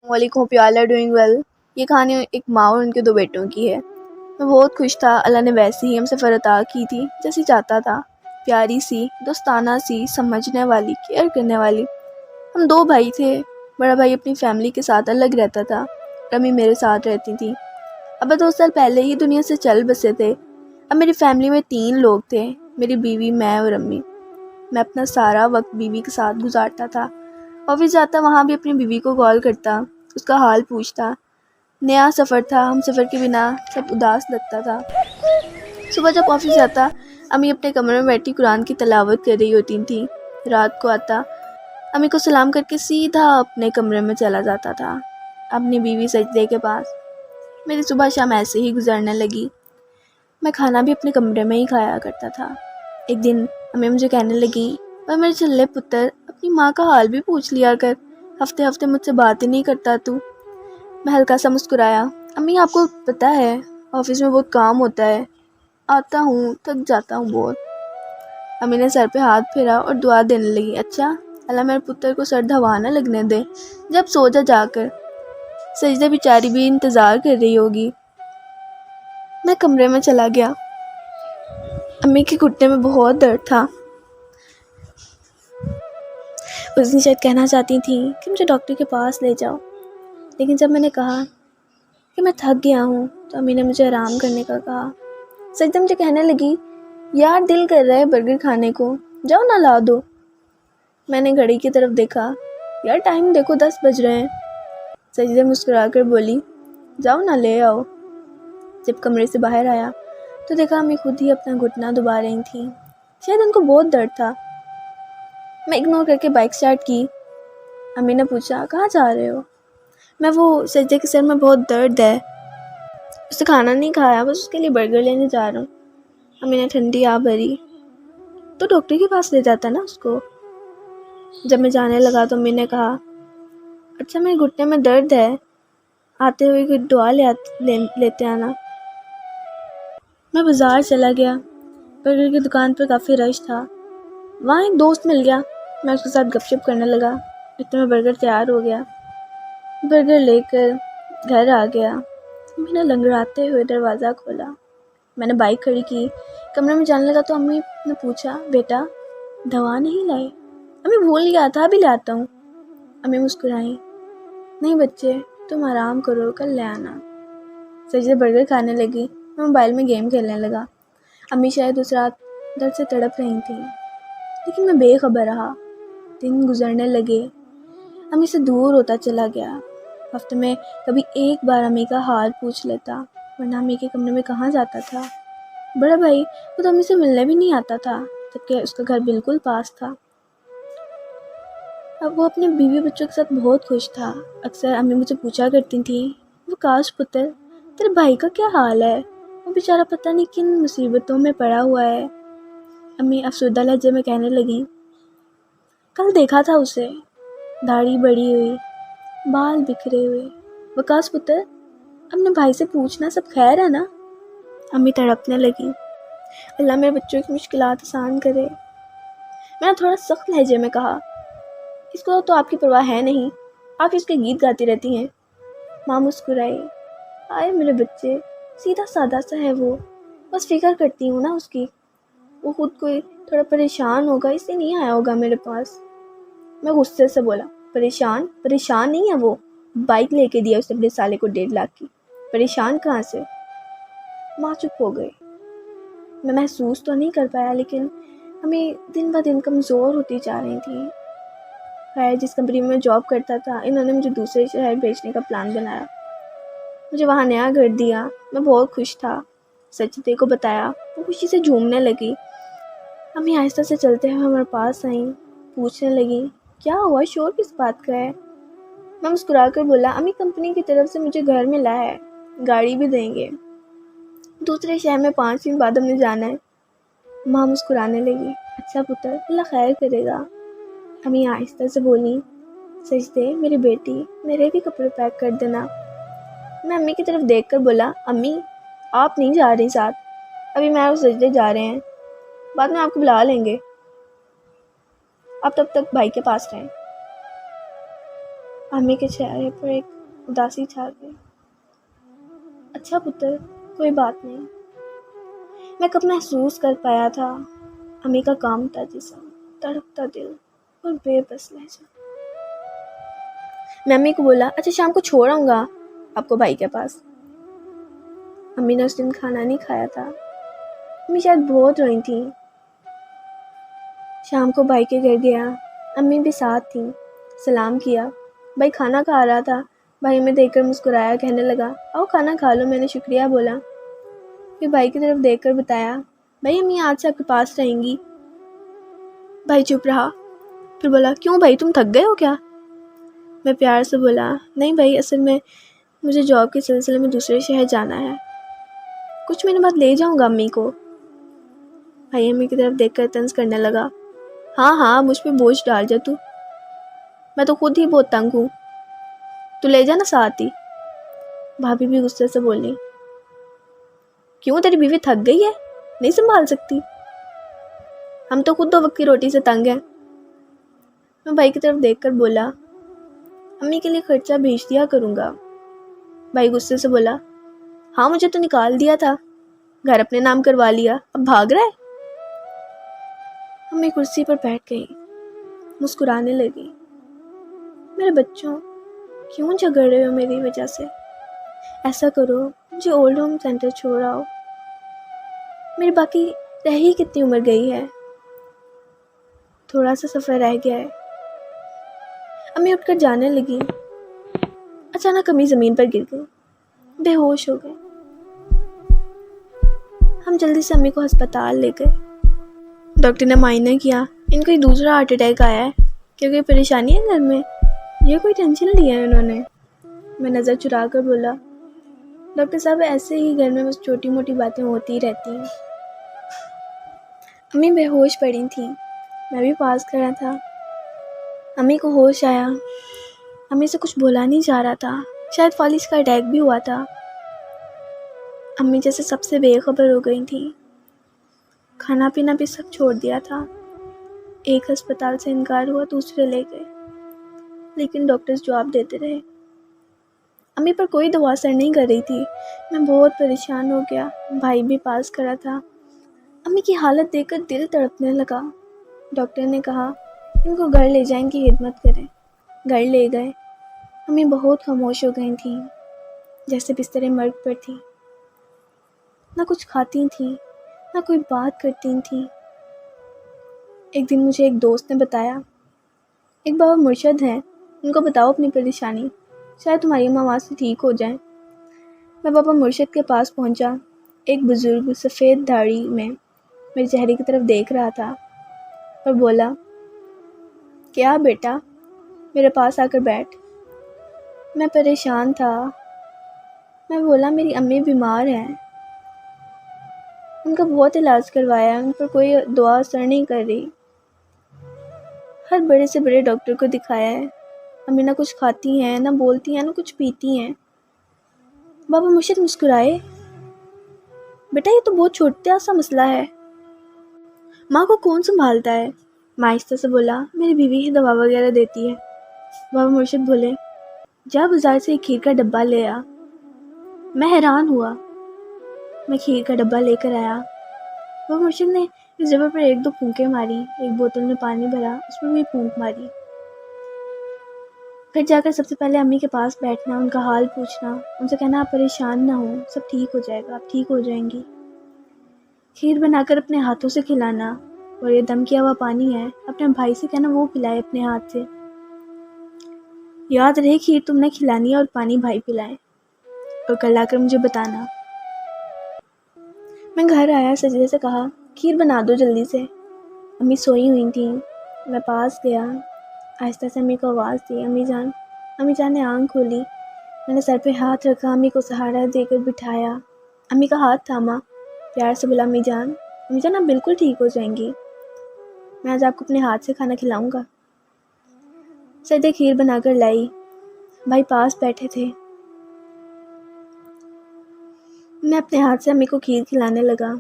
Malik hope you all are doing well. یہ کہانی ایک ماں اور ان کے 2 بیٹوں کی ہے۔ میں بہت خوش تھا، اللہ نے ویسی ہی ہم سے سفر عطا کی تھی جیسی چاہتا تھا، پیاری سی، دوستانہ سی، سمجھنے والی، کیئر کرنے والی۔ ہم 2 بھائی تھے، بڑا بھائی اپنی فیملی کے ساتھ الگ رہتا تھا، امی میرے ساتھ رہتی تھی۔ ابا 2 سال پہلے ہی دنیا سے چل بسے تھے۔ اب میری فیملی میں 3 لوگ تھے، میری بیوی، میں اور امی۔ میں اپنا سارا وقت بیوی کے ساتھ گزارتا تھا۔ آفس جاتا وہاں بھی اپنی بیوی کو کال کرتا، اس کا حال پوچھتا۔ نیا سفر تھا، ہم سفر کے بنا سب اداس لگتا تھا۔ صبح جب آفس جاتا، امی اپنے کمرے میں بیٹھی قرآن کی تلاوت کر رہی ہوتی تھی۔ رات کو آتا، امی کو سلام کر کے سیدھا اپنے کمرے میں چلا جاتا تھا، اپنی بیوی سجدے کے پاس۔ میری صبح شام ایسے ہی گزرنے لگی۔ میں کھانا بھی اپنے کمرے میں ہی کھایا کرتا تھا۔ ایک دن امی مجھے کہنے لگی، اور میرے چلے پتر، اپنی ماں کا حال بھی پوچھ لیا کر، ہفتے ہفتے مجھ سے بات ہی نہیں کرتا تو۔ میں ہلکا سا مسکرایا۔ امی آپ کو پتہ ہے آفس میں بہت کام ہوتا ہے، آتا ہوں تھک جاتا ہوں بہت۔ امی نے سر پہ ہاتھ پھیرا اور دعا دینے لگی، اچھا اللہ میرے پتر کو سرد ہوا نہ لگنے دے، جب سو جا کر، سجدے بیچاری بھی انتظار کر رہی ہوگی۔ میں کمرے میں چلا گیا۔ امی کے گھٹنے میں بہت درد تھا۔ اس دن شاید کہنا چاہتی تھیں کہ مجھے ڈاکٹر کے پاس لے جاؤ، لیکن جب میں نے کہا کہ میں تھک گیا ہوں تو امی نے مجھے آرام کرنے کا کہا۔ سجدہ مجھے کہنے لگی، یار دل کر رہا ہے برگر کھانے کو، جاؤ نہ لا دو۔ میں نے گھڑی کی طرف دیکھا، یار ٹائم دیکھو 10 بج رہے ہیں۔ سجدہ مسکرا کر بولی، جاؤ نہ لے آؤ۔ جب کمرے سے باہر آیا تو دیکھا امی خود ہی اپنا گھٹنا دبا رہی تھیں، شاید ان کو بہت درد تھا۔ میں اگنور کر کے بائک سٹارٹ کی۔ امی نے پوچھا، کہاں جا رہے ہو؟ میں وہ سجدے کے سر میں بہت درد ہے، اس نے کھانا نہیں کھایا، بس اس کے لیے برگر لینے جا رہا ہوں۔ امی نے ٹھنڈی آہ بھری، تو ڈاکٹر کے پاس لے جاتا نا اس کو۔ جب میں جانے لگا تو امی نے کہا، اچھا میرے گھٹنے میں درد ہے، آتے ہوئے کوئی دعا لیتے آنا۔ میں بازار چلا گیا۔ برگر کی دکان پر کافی رش تھا۔ وہاں ایک دوست مل گیا، میں اس کے ساتھ گپ شپ کرنے لگا۔ اتنے میں برگر تیار ہو گیا۔ برگر لے کر گھر آ گیا۔ امی نے لنگڑاتے ہوئے دروازہ کھولا۔ میں نے بائک کھڑی کی، کمرے میں جانے لگا تو امی نے پوچھا، بیٹا دوا نہیں لائی؟ امی بھول گیا تھا، ابھی لاتا ہوں۔ امی مسکرائیں، نہیں بچے تم آرام کرو، کل لے آنا۔ سجدہ برگر کھانے لگی، میں موبائل میں گیم کھیلنے لگا۔ امی شاید اس رات درد سے تڑپ رہی تھیں، لیکن میں بے خبر رہا۔ دن گزرنے لگے، امی سے دور ہوتا چلا گیا۔ ہفتے میں کبھی ایک بار امی کا حال پوچھ لیتا، ورنہ امی کے کمرے میں کہاں جاتا تھا۔ بڑا بھائی وہ تو امی سے ملنے بھی نہیں آتا تھا، جبکہ اس کا گھر بالکل پاس تھا۔ اب وہ اپنے بیوی بچوں کے ساتھ بہت خوش تھا۔ اکثر امی مجھے پوچھا کرتی تھیں، وہ کاش پتر تیرے بھائی کا کیا حال ہے، وہ بیچارہ پتہ نہیں کن مصیبتوں میں پڑا ہوا ہے۔ امی افسردہ لہجے میں کہنے لگیں، کل دیکھا تھا اسے، داڑھی بڑھی ہوئی، بال بکھرے ہوئے۔ وکاس پتر اپنے بھائی سے پوچھنا سب خیر ہے نا؟ امی تڑپنے لگی، اللہ میرے بچوں کی مشکلات آسان کرے۔ میں نے تھوڑا سخت لہجے میں کہا، اس کو تو آپ کی پرواہ ہے نہیں، آپ اس کے گیت گاتی رہتی ہیں۔ ماں مسکرائی، آئے میرے بچے، سیدھا سادہ سا ہے وہ، بس فکر کرتی ہوں نا اس کی، وہ خود کوئی تھوڑا پریشان ہوگا اس لیے نہیں آیا ہوگا میرے پاس۔ میں غصے سے بولا، پریشان نہیں ہے وہ، بائک لے کے دیا اس نے اپنے سالے کو 1.5 لاکھ کی، پریشان کہاں سے؟ ماں چپ ہو گئی۔ میں محسوس تو نہیں کر پایا، لیکن ہمیں دن بہ دن کمزور ہوتی جا رہی تھی۔ خیر جس کمپنی میں جاب کرتا تھا، انہوں نے مجھے دوسرے شہر بھیجنے کا پلان بنایا، مجھے وہاں نیا گھر دیا۔ میں بہت خوش تھا، سجدے کو بتایا، وہ خوشی سے جھومنے لگی۔ امی آہستہ سے چلتے ہوئے ہمارے پاس آئیں، پوچھنے لگی، کیا ہوا، شور کس بات کا ہے؟ میں مسکرا کر بولا، امی کمپنی کی طرف سے مجھے گھر ملا ہے، گاڑی بھی دیں گے، دوسرے شہر میں 5 دن بعد ہم نے جانا ہے۔ ماں مسکرانے لگی، اچھا پتر اللہ خیر کرے گا۔ امی آہستہ سے بولی، سجدے میری بیٹی میرے بھی کپڑے پیک کر دینا۔ میں امی کی طرف دیکھ کر بولا، امی آپ نہیں جا رہی ساتھ، ابھی میں اور سجدے جا رہے ہیں، بعد میں آپ کو بلا لیں گے، آپ تب تک بھائی کے پاس رہیں۔ امی کے چہرے پر ایک اداسی چھا گئی۔ اچھا پتر، کوئی بات نہیں۔ میں کب محسوس کر پایا تھا امی کا کام تھا جسم، تڑپتا دل اور بے بس لہجہ۔ میں امی کو بولا، اچھا شام کو چھوڑ آؤں گا آپ کو بھائی کے پاس۔ امی نے اس دن کھانا نہیں کھایا تھا، امی شاید بہت روئی تھیں۔ شام کو بھائی کے گھر گیا، امی بھی ساتھ تھیں۔ سلام کیا، بھائی کھانا کھا رہا تھا، بھائی ہمیں دیکھ کر مسکرایا، کہنے لگا آؤ کھانا کھا لو۔ میں نے شکریہ بولا، پھر بھائی کی طرف دیکھ کر بتایا، بھائی امی آج سے آپ کے پاس رہیں گی۔ بھائی چپ رہا، پھر بولا، کیوں بھائی تم تھک گئے ہو کیا؟ میں پیار سے بولا، نہیں بھائی، اصل میں مجھے جاب کے سلسلے میں دوسرے شہر جانا ہے، کچھ مہینے بعد لے جاؤں گا امی کو۔ بھائی امی کی طرف دیکھ کر طنز کرنے لگا، ہاں ہاں مجھ پہ بوجھ ڈال جا تو، میں تو خود ہی بہت تنگ ہوں، تو لے جانا ساتھ ہی۔ بھابھی بھی غصے سے بولی، کیوں تیری بیوی تھک گئی ہے، نہیں سنبھال سکتی؟ ہم تو خود 2 وقت کی روٹی سے تنگ ہیں۔ میں بھائی کی طرف دیکھ کر بولا، امی کے لیے خرچہ بھیج دیا کروں گا۔ بھائی غصے سے بولا، ہاں مجھے تو نکال دیا تھا، گھر اپنے نام کروا لیا، اب بھاگ رہا ہے؟ امی کرسی پر بیٹھ گئی، مسکرانے لگی، میرے بچوں کیوں جھگڑ رہے ہو میری وجہ سے؟ ایسا کرو مجھے اولڈ ہوم سینٹر چھوڑ آؤ، میری باقی رہ ہی کتنی عمر گئی ہے، تھوڑا سا سفر رہ گیا ہے۔ امی اٹھ کر جانے لگی، اچانک امی زمین پر گر گئی، بے ہوش ہو گئے۔ ہم جلدی سے امی کو ہسپتال لے گئے۔ ڈاکٹر نے معائنہ کیا، ان کو دوسرا ہارٹ اٹیک آیا ہے، کیا کوئی پریشانی ہے گھر میں؟ یہ کوئی ٹینشن لیا ہے انہوں نے؟ میں نظر چرا کر بولا، ڈاکٹر صاحب ایسے ہی گھر میں بس چھوٹی موٹی باتیں ہوتی رہتی ہیں۔ امی بے ہوش پڑی تھیں، میں بھی پاس کھڑا تھا۔ امی کو ہوش آیا، امی سے کچھ بولا نہیں جا رہا تھا، شاید فالج کا اٹیک بھی ہوا تھا۔ امی جیسے سب سے بے خبر ہو گئی تھی، کھانا پینا بھی سب چھوڑ دیا تھا۔ ایک ہسپتال سے انکار ہوا، دوسرے لے گئے، لیکن ڈاکٹرز جواب دیتے رہے۔ امی پر کوئی دوا اثر نہیں کر رہی تھی، میں بہت پریشان ہو گیا، بھائی بھی پاس کھڑا تھا۔ امی کی حالت دیکھ کر دل تڑپنے لگا۔ ڈاکٹر نے کہا ان کو گھر لے جائیں، کی خدمت کریں۔ گھر لے گئے، امی بہت خاموش ہو گئی تھیں، جیسے بستر مرگ پر تھی، نہ کچھ کھاتی تھیں، نہ کوئی بات کرتی تھیں۔ ایک دن مجھے ایک دوست نے بتایا، ایک بابا مرشد ہیں، ان کو بتاؤ اپنی پریشانی، شاید تمہاری اماں وہاں سے ٹھیک ہو جائیں۔ میں بابا مرشد کے پاس پہنچا، ایک بزرگ سفید داڑھی میں میرے چہرے کی طرف دیکھ رہا تھا اور بولا، کیا بیٹا، میرے پاس آ کر بیٹھ۔ میں پریشان تھا، میں بولا میری امی بیمار ہیں، ان کا بہت علاج کروایا ہے، ان پر کوئی دوا اثر نہیں کر رہی، ہر بڑے سے بڑے ڈاکٹر کو دکھایا ہے، امی نہ کچھ کھاتی ہیں، نہ بولتی ہیں، نہ کچھ پیتی ہیں۔ بابا مرشد مسکرائے، بیٹا یہ تو بہت چھوٹا سا مسئلہ ہے، ماں کو کون سنبھالتا ہے؟ میں آہستہ سے بولا، میری بیوی ہی دوا وغیرہ دیتی ہے۔ بابا مرشد بولے، جا بازار سے ایک کھیر کا ڈبہ لے آ۔ میں حیران ہوا، میں کھیر کا ڈبہ لے کر آیا۔ بابا مرشد نے اس ڈبے پر 1-2 پھونکیں ماری، ایک بوتل میں پانی بھرا، اس پر بھی پھونک ماری۔ پھر جا کر سب سے پہلے امی کے پاس بیٹھنا، ان کا حال پوچھنا، ان سے کہنا آپ پریشان نہ ہوں، سب ٹھیک ہو جائے گا، آپ ٹھیک ہو جائیں گی۔ کھیر بنا کر اپنے ہاتھوں سے کھلانا، اور یہ دم کیا ہوا پانی ہے، اپنے بھائی سے کہنا وہ پلائے اپنے ہاتھ سے۔ یاد رہے کھیر تم نے کھلانی ہے اور پانی بھائی پلائے، اور کل آ کر مجھے بتانا۔ میں گھر آیا، سجدے سے کہا، کھیر بنا دو جلدی سے۔ امی سوئی ہوئی تھیں، میں پاس گیا، آہستہ سے امی کو آواز دی، امی جان۔ امی جان نے آنکھ کھولی، میں نے سر پہ ہاتھ رکھا، امی کو سہارا دے کر بٹھایا، امی کا ہاتھ تھاما، پیار سے بولا، امی جان آپ بالکل ٹھیک ہو جائیں گی، میں آج آپ کو اپنے ہاتھ سے کھانا کھلاؤں گا۔ سجدے کھیر بنا کر لائی، بھائی پاس بیٹھے تھے، میں اپنے ہاتھ سے امی کو کھیر کھلانے لگا۔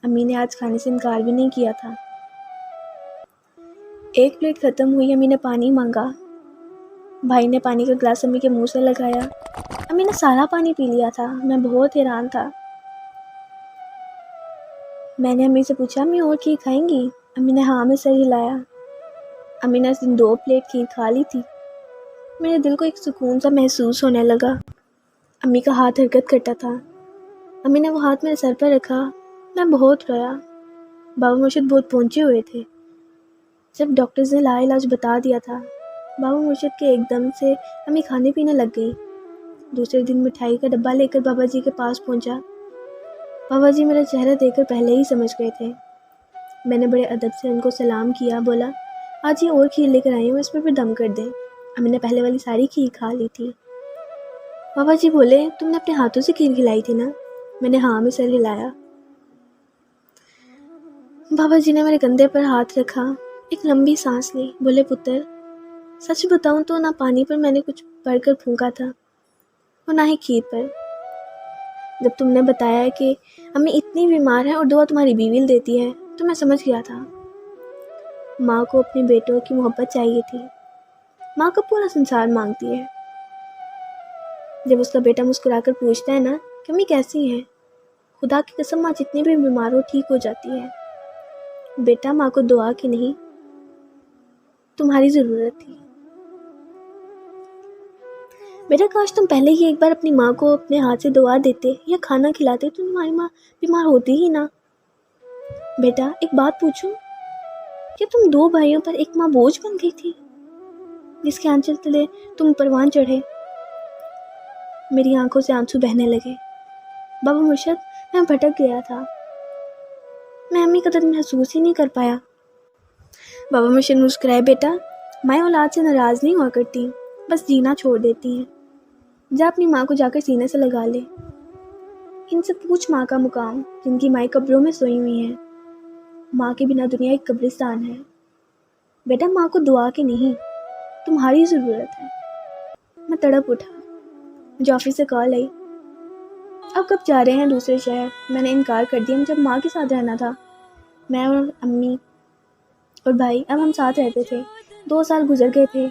امی نے آج کھانے سے انکار بھی نہیں کیا تھا۔ 1 پلیٹ ختم ہوئی، امی نے پانی مانگا، بھائی نے پانی کا گلاس امی کے منہ سے لگایا۔ امی نے سارا پانی پی لیا تھا۔ میں بہت حیران تھا۔ میں نے امی سے پوچھا امی اور کھیر کھائیں گی؟ امی نے ہاں میں سر ہلایا۔ امی نے اس دن 2 پلیٹ کھیر کھا لی تھی۔ میرے دل کو ایک سکون سا محسوس ہونے لگا۔ امی کا ہاتھ حرکت کرتا تھا۔ امی نے وہ ہاتھ میرے سر پر رکھا۔ میں بہت رویا۔ بابا مرشد بہت پہنچے ہوئے تھے۔ جب ڈاکٹرز نے لا علاج بتا دیا تھا، بابا مرشد کے ایک دم سے امی کھانے پینے لگ گئی۔ دوسرے دن مٹھائی کا ڈبہ لے کر بابا جی کے پاس پہنچا۔ بابا جی میرا چہرہ دیکھ کر پہلے ہی سمجھ گئے تھے۔ میں نے بڑے ادب سے ان کو سلام کیا، بولا آج یہ اور کھیر لے کر آئی ہوں، اس پر بھی دم کر دیں۔ امی نے پہلے والی ساری کھیر کھا لی تھی۔ بابا جی بولے تم نے اپنے ہاتھوں سے کھیر کھلائی تھی نا؟ میں نے ہاں میں سر ہلایا۔ بابا جی نے میرے کندھے پر ہاتھ رکھا، ایک لمبی سانس لی، بولے پتر سچ بتاؤں تو نہ پانی پر میں نے کچھ بھر کر پھونکا تھا اور نہ ہی کھیر پر۔ جب تم نے بتایا کہ امی اتنی بیمار ہے اور دعا تمہاری بیوی دیتی ہے تو میں سمجھ گیا تھا۔ ماں کو اپنے بیٹوں کی محبت چاہیے تھی۔ ماں کا پورا سنسار مانگتی ہے۔ جب اس کا بیٹا مسکرا کر پوچھتا ہے نا کہ امی کیسی ہیں، خدا کی قسم ماں جتنی بھی بیمار ہو ٹھیک ہو جاتی ہے۔ بیٹا ماں کو دعا کی نہیں تمہاری ضرورت تھی۔ بیٹا کاش تم پہلے ہی ایک بار اپنی ماں کو اپنے ہاتھ سے دعا دیتے یا کھانا کھلاتے تو تمہاری ماں بیمار ہوتی ہی نہ۔ بیٹا ایک بات پوچھوں، کیا تم 2 بھائیوں پر ایک ماں بوجھ بن گئی تھی جس کے آنچل تلے تم پروان چڑھے؟ میری آنکھوں سے آنسو بہنے لگے۔ بابا مرشد میں بھٹک گیا تھا۔ میں امی کا درد محسوس ہی نہیں کر پایا۔ بابا مرشد مسکرائے، بیٹا مائیں اولاد سے ناراض نہیں ہوا کرتی، بس جینا چھوڑ دیتی ہیں۔ جا اپنی ماں کو جا کر سینے سے لگا لے۔ ان سے پوچھ ماں کا مقام جن کی مائیں قبروں میں سوئی ہوئی ہیں۔ ماں کے بنا دنیا ایک قبرستان ہے۔ بیٹا ماں کو دعا کی نہیں تمہاری ضرورت ہے۔ میں تڑپ اٹھا۔ مجھے آفس سے کال آئی، اب کب جا رہے ہیں دوسرے شہر؟ میں نے انکار کر دیا، مجھے ماں کے ساتھ رہنا تھا۔ میں اور امی اور بھائی اب ہم ساتھ رہتے تھے۔ 2 سال گزر گئے تھے۔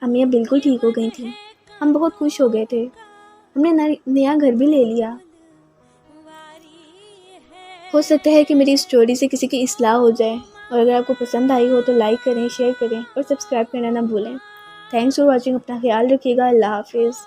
امی اب بالکل ٹھیک ہو گئی تھیں۔ ہم بہت خوش ہو گئے تھے۔ ہم نے نیا گھر بھی لے لیا۔ ہو سکتا ہے کہ میری اسٹوری سے کسی کی اصلاح ہو جائے، اور اگر آپ کو پسند آئی ہو تو لائک کریں، شیئر کریں اور سبسکرائب کرنا نہ بھولیں۔ Thanks for watching. اپنا خیال رکھیے گا۔ اللہ حافظ۔